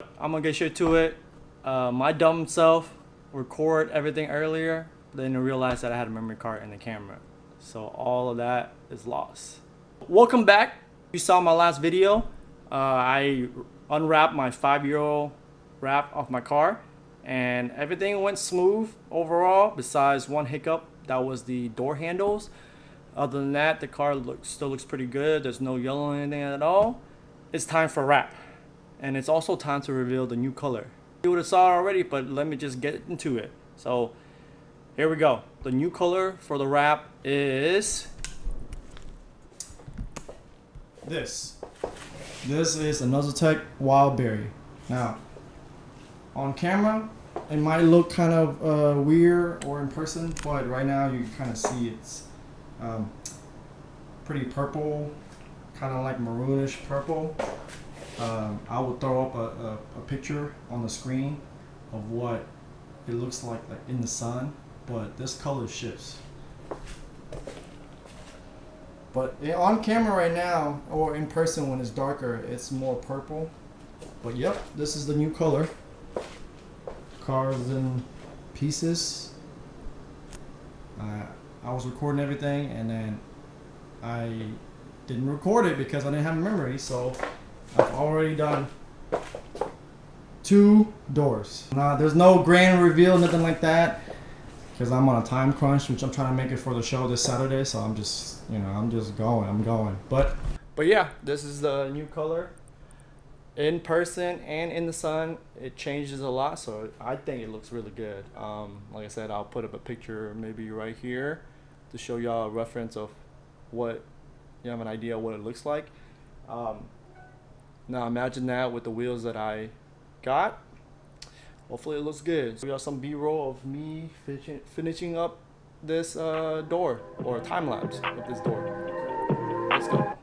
I'm gonna get straight to it. My dumb self record everything earlier, then I realized that I had a memory card in the camera. So all of that is lost. Welcome back. You saw my last video. I unwrapped my 5-year-old wrap off my car and everything went smooth overall besides one hiccup. That was the door handles. Other than that, the car still looks pretty good. There's no yellow or anything at all. It's time for wrap. And it's also time to reveal the new color. You would have saw it already, but let me just get into it. So here we go. The new color for the wrap is this. This is a Nuzzeltech Wild Berry. Now, on camera, it might look kind of weird or in person, but right now you can kind of see it's pretty purple, kind of like maroonish purple. I will throw up a picture on the screen of what it looks like in the sun, but this color shifts. But on camera right now, or in person when it's darker, it's more purple. But yep, this is the new color. Car's in pieces. I was recording everything and then I didn't record it because I didn't have memory, so I've already done 2 doors. There's no grand reveal, nothing like that, because I'm on a time crunch, which I'm trying to make it for the show this Saturday. So I'm just going. But yeah, this is the new color. In person and in the sun, it changes a lot. So I think it looks really good. Like I said, I'll put up a picture maybe right here to show y'all a reference of what you have an idea of what it looks like. Now imagine that with the wheels that I got. Hopefully it looks good. So we got some B-roll of me finishing up this door, or a time lapse of this door. Let's go.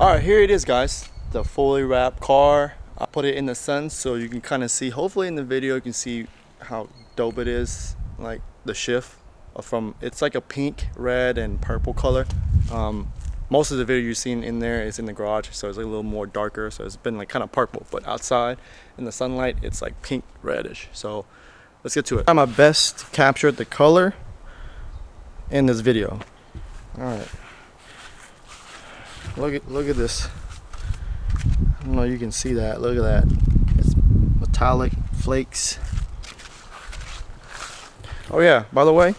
Alright, here it is, guys. The fully wrapped car. I put it in the sun so you can kind of see, hopefully in the video you can see how dope it is, like the shift from, it's like a pink, red, and purple color. Most of the video you've seen in there is in the garage, so it's like a little more darker, so it's been like kind of purple, but outside in the sunlight it's like pink reddish. So let's get to it. I try my best to capture the color in this video. All right, look at this. I don't know if you can see that. Look at that. It's metallic flakes. Oh yeah, by the way,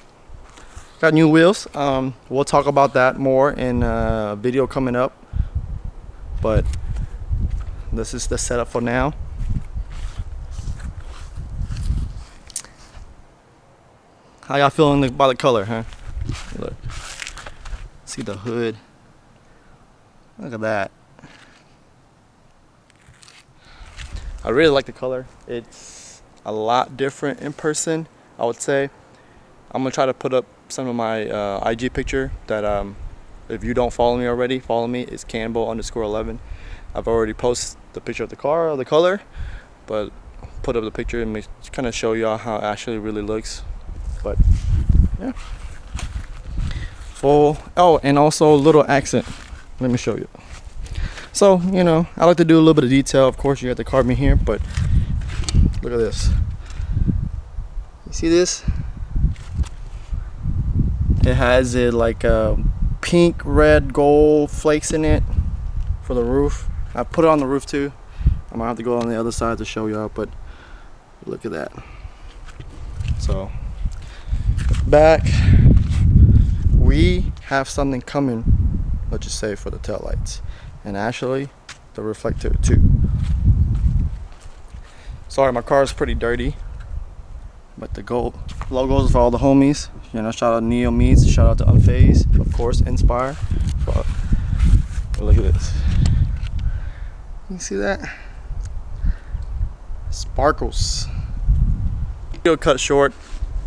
got new wheels. We'll talk about that more in a video coming up, but this is the setup for now. How y'all feeling about the color, huh? Look, see the hood. Look at that. I really like the color. It's a lot different in person, I would say. I'm gonna try to put up some of my IG picture that if you don't follow me already, follow me. It's Campbell_11. I've already posted the picture of the car or the color, but put up the picture and kind of show y'all how it actually really looks. But yeah, full. Oh, and also a little accent. Let me show you. So, you know, I like to do a little bit of detail. Of course, you got the carbon here, but look at this. You see this? It has it like a pink, red, gold flakes in it for the roof. I put it on the roof too. I'm gonna have to go on the other side to show y'all, but look at that. So, back, we have something coming, let's just say, for the tail lights. And actually the reflector too. Sorry, my car is pretty dirty, but the gold logos for all the homies. You know, shout out to Neo Meats, shout out to Unfazed, of course, Inspire. But look at this. You see that? Sparkles. Video cut short,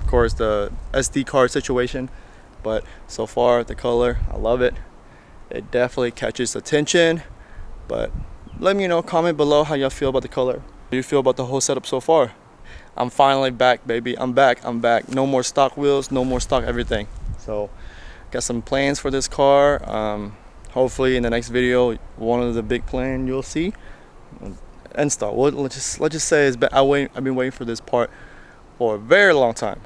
of course, the SD card situation, but so far the color, I love it. It definitely catches attention, but let me know, comment below how y'all feel about the color. How do you feel about the whole setup so far? I'm finally back, baby. I'm back. No more stock wheels, no more stock everything. So got some plans for this car. Hopefully in the next video, one of the big plan you'll see, install. Well, let's just say I've been waiting for this part for a very long time,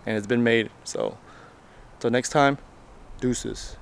and it's been made. So till next time, deuces.